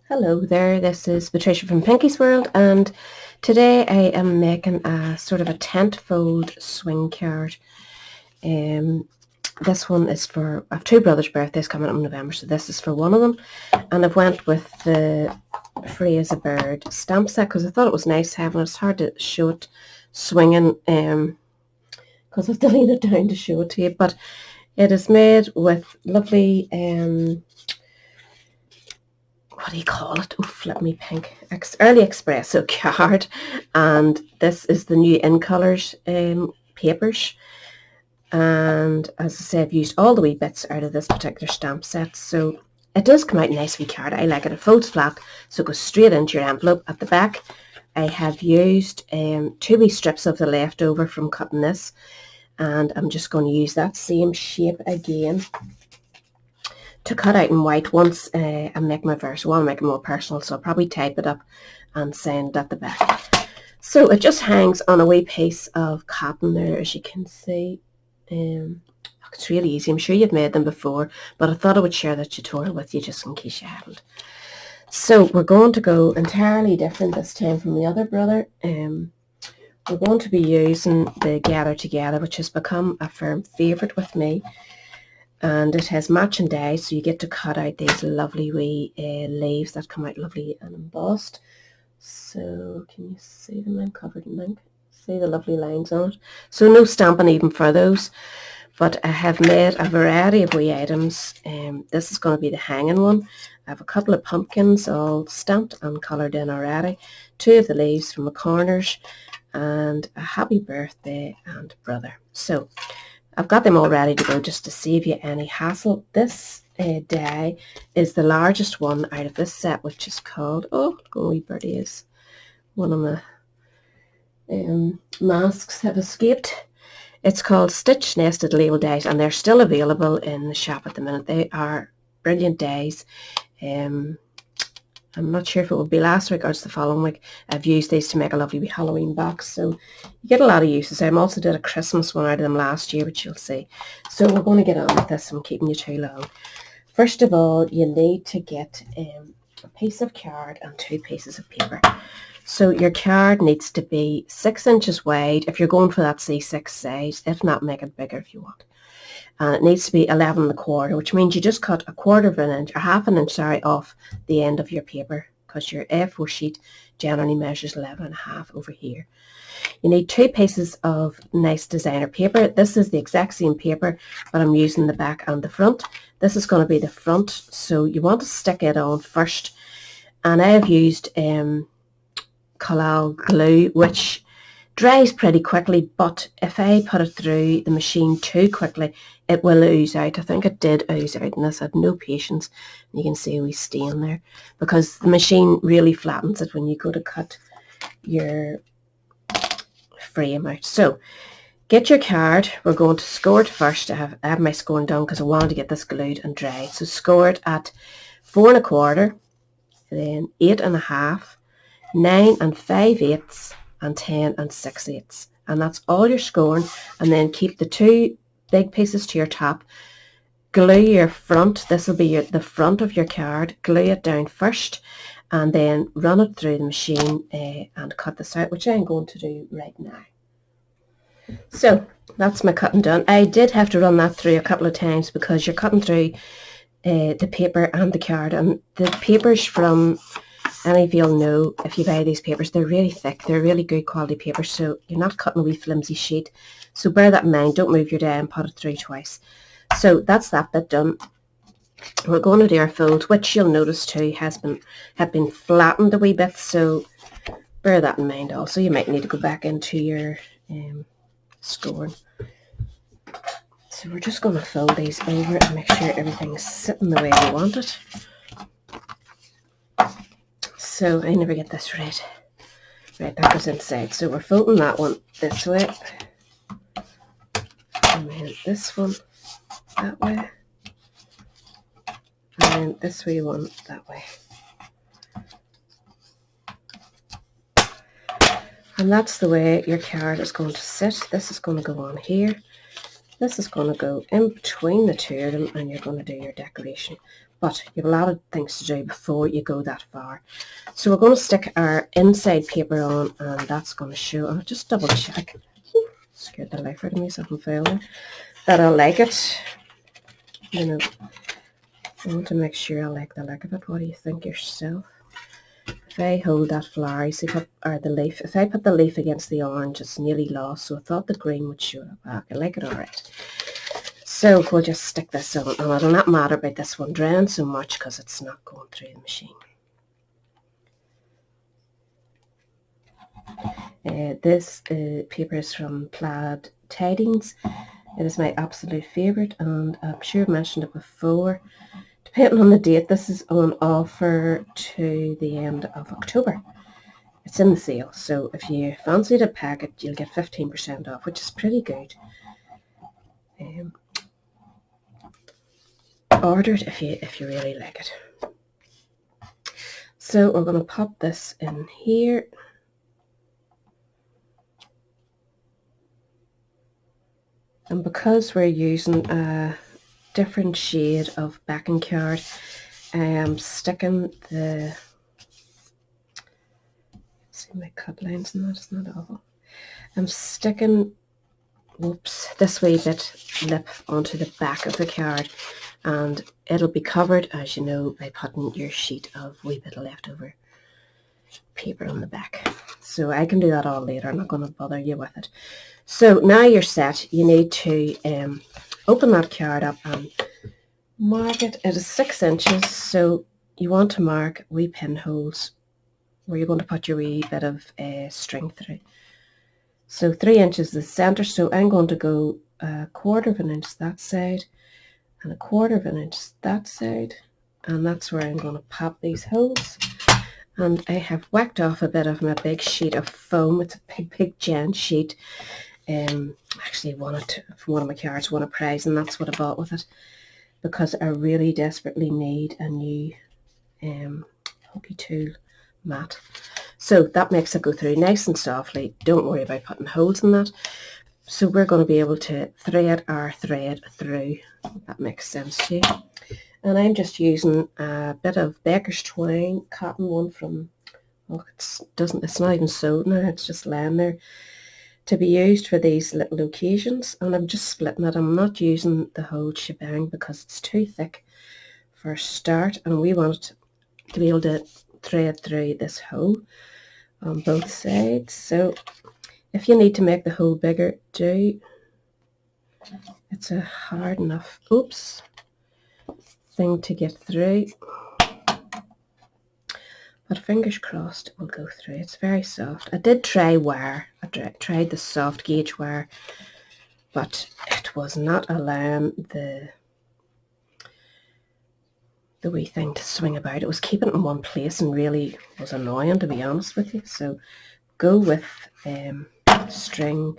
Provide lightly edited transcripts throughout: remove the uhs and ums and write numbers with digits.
Hello there, this is Patricia from Pinky's World, and today I am making a sort of a tent fold swing card. This one is for, I have two brothers' birthdays coming up in November, so this is for one of them, and I've went with the Free as a Bird stamp set because I thought it was nice having it. It's hard to show it swinging because I've to lean it down to show it to you, but it is made with lovely what do you call it? Oh, flip me pink. Early Espresso card. And this is the new In Colours papers. And as I say, I've used all the wee bits out of this particular stamp set. So it does come out nice wee card. I like it. It folds flat, so it goes straight into your envelope. At the back, I have used two wee strips of the leftover from cutting this. And I'm just going to use that same shape again to cut out in white once I make my verse. I want to make it more personal, so I'll probably type it up and send at the back. So it just hangs on a wee piece of cotton there, as you can see. It's really easy. I'm sure you've made them before, but I thought I would share the tutorial with you just in case you haven't. So we're going to go entirely different this time from the other brother. We're going to be using the Gather Together, which has become a firm favourite with me. And it has matching dies, so you get to cut out these lovely wee leaves that come out lovely and embossed. So can you see them? I'm covered in ink. See the lovely lines on it. So no stamping even for those, but I have made a variety of wee items. This is going to be the hanging one. I have a couple of pumpkins all stamped and coloured in already, two of the leaves from the corners, and a happy birthday and brother. So I've got them all ready to go just to save you any hassle. This die is the largest one out of this set, which is called, oh, go wee birdie is. One of my masks have escaped. It's called Stitch Nested Label Dies, and they're still available in the shop at the minute. They are brilliant dies. I'm not sure if it will be last week or it's the following week. I've used these to make a lovely Halloween box, so you get a lot of uses. I also did a Christmas one out of them last year, which you'll see. So we're going to get on with this. I'm keeping you too long. First of all, you need to get a piece of card and two pieces of paper. So your card needs to be 6 inches wide if you're going for that C6 size. If not, make it bigger if you want. And it needs to be 11 1/4, which means you just cut 1/4 of an inch, or half an inch, sorry, off the end of your paper, because your A4 sheet generally measures 11 1/2 over here. You need two pieces of nice designer paper. This is the exact same paper, but I'm using the back and the front. This is going to be the front, so you want to stick it on first. And I have used Collal glue, which dries pretty quickly, but if I put it through the machine too quickly, it will ooze out. I think it did ooze out, and this had no patience. You can see we stain there because the machine really flattens it when you go to cut your frame out. So get your card. We're going to score it first. I have my scoring done because I wanted to get this glued and dried. So score it at 4 1/4, then 8 1/2, 9 5/8, and 10 6/8, and that's all you're scoring. And then keep the two big pieces to your top. Glue your front. This will be the front of your card. Glue it down first, and then run it through the machine and cut this out, which I'm going to do right now. So that's my cutting done. I did have to run that through a couple of times because you're cutting through the paper and the card, and the papers from any of you'll know if you buy these papers, they're really thick. They're really good quality papers, so you're not cutting a wee flimsy sheet. So bear that in mind. Don't move your die and put it through twice. So that's that bit done. We're going to do our fold, which you'll notice too have been flattened a wee bit, so bear that in mind also. You might need to go back into your scoring. So we're just going to fold these over and make sure everything's sitting the way we want it. So I never get this right. Right, that goes inside. So we're folding that one this way. And then this one that way. And then this wee one that way. And that's the way your card is going to sit. This is going to go on here. This is going to go in between the two of them and you're going to do your decoration. But you have a lot of things to do before you go that far. So we're going to stick our inside paper on, and that's going to show, I'll just double check, scared the life out of me, something fell there, that I like it. You know, I want to make sure I like the look of it. What do you think yourself? If I hold that flower, see, or the leaf, if I put the leaf against the orange, it's nearly lost, so I thought the green would show it back. I like it alright. So we'll just stick this on, and it'll not matter about this one drying so much because it's not going through the machine. This paper is from Plaid Tidings. It is my absolute favourite, and I'm sure I've mentioned it before. Depending on the date, this is on offer to the end of October. It's in the sale, so if you fancied a packet, you'll get 15% off, which is pretty good. Order it if you really like it. So we're going to pop this in here. And because we're using a different shade of backing card, I am sticking the, see my cut lines in that, it's not awful. I'm sticking, whoops, this wee bit lip onto the back of the card, and it'll be covered, as you know, by putting your sheet of wee bit of leftover paper on the back. So I can do that all later, I'm not going to bother you with it. So now you're set, you need to open that card up and mark it. It is 6 inches, so you want to mark wee pinholes where you're going to put your wee bit of string through. So 3 inches is the centre, so I'm going to go 1/4 of an inch that side and 1/4 of an inch that side, and that's where I'm going to pop these holes. And I have whacked off a bit of my big sheet of foam. It's a big giant sheet. Actually won it from one of my cards, won a prize, and that's what I bought with it, because I really desperately need a new hokey tool mat. So that makes it go through nice and softly. Don't worry about putting holes in that. So we're going to be able to thread our thread through, if that makes sense to you. And I'm just using a bit of baker's twine, cotton one from, oh, it's not even sewed now, it's just laying there, to be used for these little occasions. And I'm just splitting it. I'm not using the whole shebang because it's too thick for a start, and we want to be able to thread through this hole on both sides. So if you need to make the hole bigger, do. It's a hard enough, oops, thing to get through, but fingers crossed it will go through. It's very soft. I did try wire. I tried the soft gauge wire, but it was not allowing the wee thing to swing about. It was keeping it in one place and really was annoying, to be honest with you. So go with string,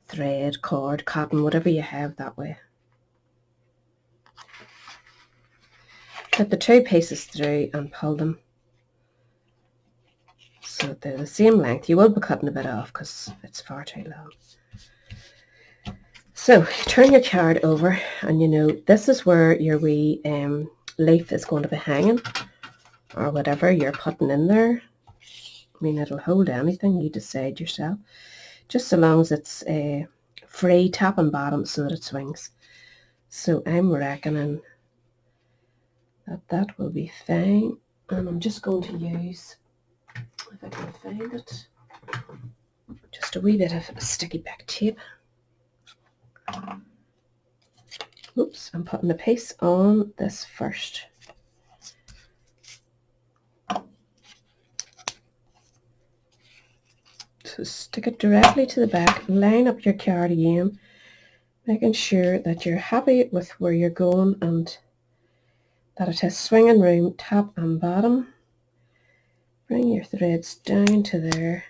thread, cord, cotton, whatever you have that way. Put the 2 pieces through and pull them so they're the same length. You will be cutting a bit off because it's far too long. So turn your card over, and you know this is where your wee leaf is going to be hanging, or whatever you're putting in there. I mean, it'll hold anything, you decide yourself, just so long as it's free top and bottom so that it swings. So I'm reckoning that will be fine, and I'm just going to use, if I can find it, just a wee bit of sticky back tape. Oops, I'm putting the piece on this first. So stick it directly to the back, line up your card again, making sure that you're happy with where you're going and that it has swinging room top and bottom. Bring your threads down to there,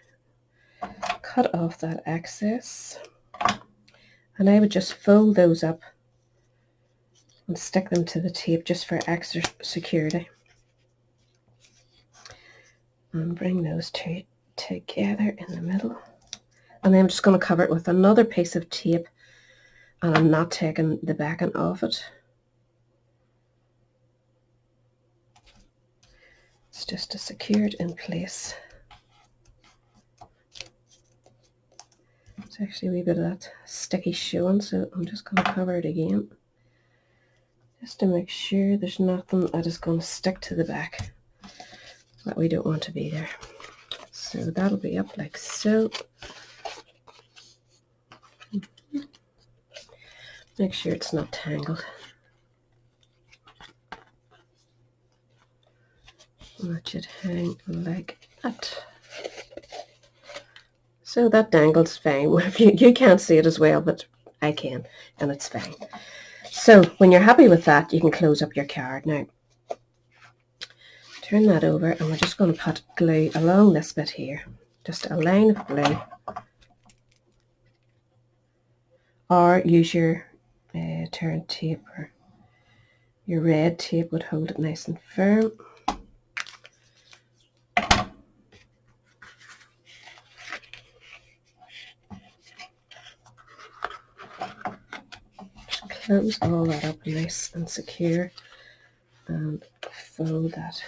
cut off that excess, and I would just fold those up and stick them to the tape just for extra security. And bring those two together in the middle. And then I'm just going to cover it with another piece of tape and I'm not taking the backing off it. It's just to secure it in place. It's actually a wee bit of that sticky showing, so I'm just going to cover it again, just to make sure there's nothing that is going to stick to the back that we don't want to be there. So that'll be up like so. Make sure it's not tangled. And that should hang like that. So that dangles fine. You can't see it as well, but I can, and it's fine. So when you're happy with that, you can close up your card. Now, turn that over, and we're just going to put glue along this bit here. Just a line of glue. Or use your turn tape, or your red tape would hold it nice and firm. Just close all that up nice and secure and fold that.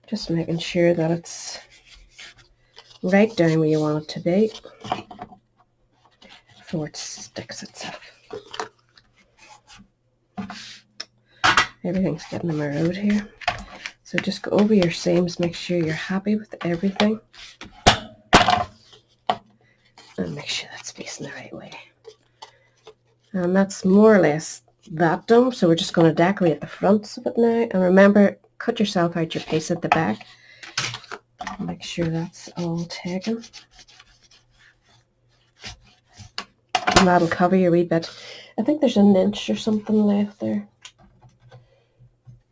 Just making sure that it's right down where you want it to be before it sticks itself. Everything's getting in my road here. So just go over your seams, make sure you're happy with everything. And make sure that's facing the right way. And that's more or less that done. So we're just going to decorate the fronts of it now. And remember, cut yourself out your piece at the back. Make sure that's all taken. And that'll cover your wee bit. I think there's an inch or something left there.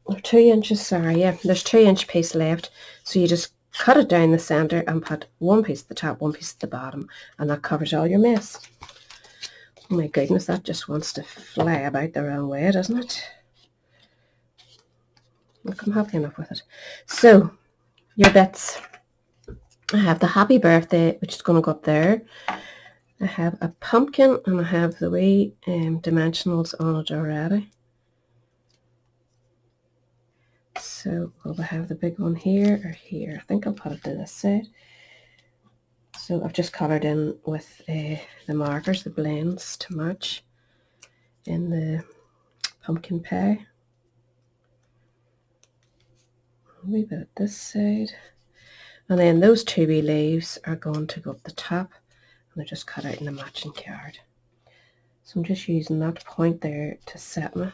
Or 2 inches, sorry, yeah, there's 2-inch piece left. So you just cut it down the center and put one piece at the top, one piece at the bottom, and that covers all your mess. Oh my goodness, that just wants to fly about the wrong way, doesn't it? Look, I'm happy enough with it. So, your bits. I have the happy birthday, which is going to go up there. I have a pumpkin, and I have the wee dimensionals on it already. So will I have the big one here or here? I think I'll put it to this side. So I've just coloured in with the markers, the blends to match in the pumpkin pie. A wee bit at this side. And then those 2 wee leaves are going to go up the top, and they're just cut out in a matching card. So I'm just using that point there to set me.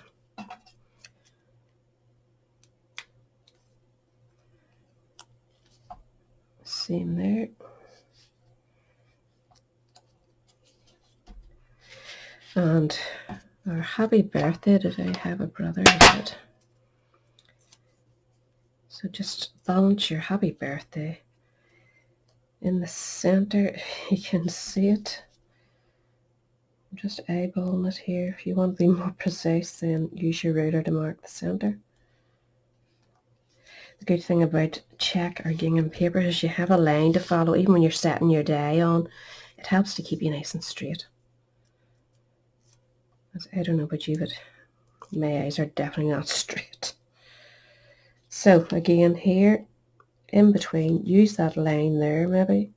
Same there. And our happy birthday, did I have a brother? I did. So just balance your happy birthday in the center, if you can see it. I'm just eyeballing it here. If you want to be more precise, then use your ruler to mark the center. The good thing about check or gingham paper is you have a line to follow. Even when you're setting your die on, it helps to keep you nice and straight. I don't know about you, but my eyes are definitely not straight. So again here, in between, use that line there maybe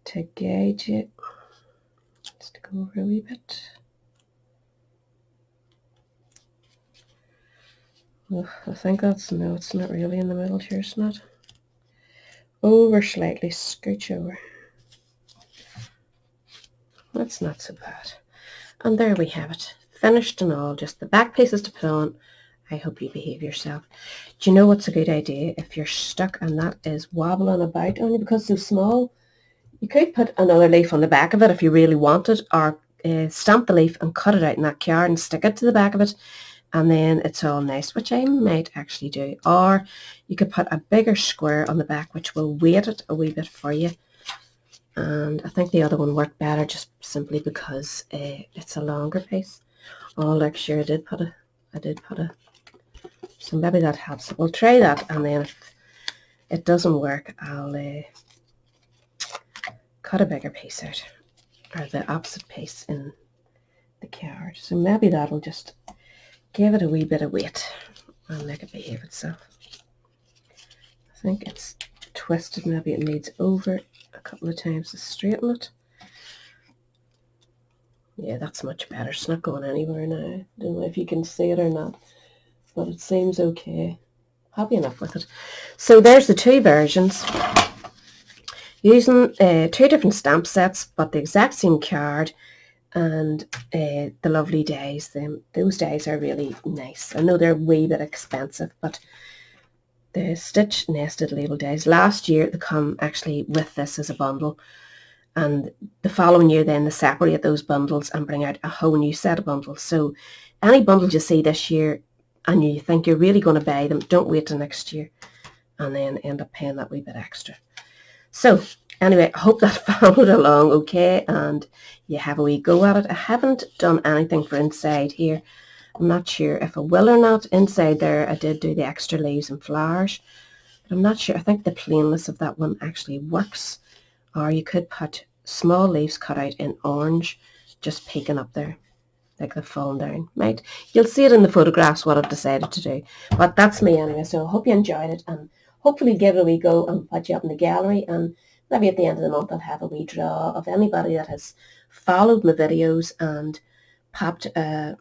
to gauge it. Just to go over a wee bit. Oh, I think that's, no, it's not really in the middle here, it's not. Over slightly, scooch over. That's not so bad. And there we have it, finished and all, just the back pieces to put on. I hope you behave yourself. Do you know what's a good idea? If you're stuck and that is wobbling about only because it's so small, you could put another leaf on the back of it if you really wanted, or stamp the leaf and cut it out in that card and stick it to the back of it, and then it's all nice, which I might actually do. Or you could put a bigger square on the back, which will weight it a wee bit for you. And I think the other one worked better just simply because it's a longer piece. Oh, look, sure, I did put a, so maybe that helps. We'll try that, and then if it doesn't work, I'll cut a bigger piece out, or the opposite piece in the card. So maybe that'll just give it a wee bit of weight and make it behave itself. I think it's twisted. Maybe it needs over a couple of times to straighten it. Yeah, that's much better. It's not going anywhere now. I don't know if you can see it or not, but it seems okay. Happy enough with it. So there's the two versions. Using two different stamp sets, but the exact same card, and the lovely dies. Those dies are really nice. I know they're a wee bit expensive, but the stitch nested label dies. Last year they come actually with this as a bundle, and the following year then they separate those bundles and bring out a whole new set of bundles. So any bundles you see this year and you think you're really going to buy them, don't wait till next year and then end up paying that wee bit extra. So anyway, I hope that followed along okay and you have a wee go at it. I haven't done anything for inside here. I'm not sure if I will or not. Inside there I did do the extra leaves and flowers, but I'm not sure. I think the plainness of that one actually works. Or you could put small leaves cut out in orange, just peeking up there, like they've fallen down. Right? You'll see it in the photographs what I've decided to do. But that's me anyway, so I hope you enjoyed it, and hopefully give it a wee go and put you up in the gallery, and maybe at the end of the month I'll have a wee draw of anybody that has followed my videos and popped a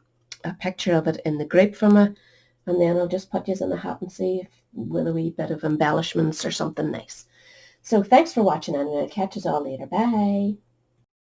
picture of it in the group for me, and then I'll just put you in the hat and see if with a wee bit of embellishments or something nice. So thanks for watching anyway. I'll catch you all later. Bye.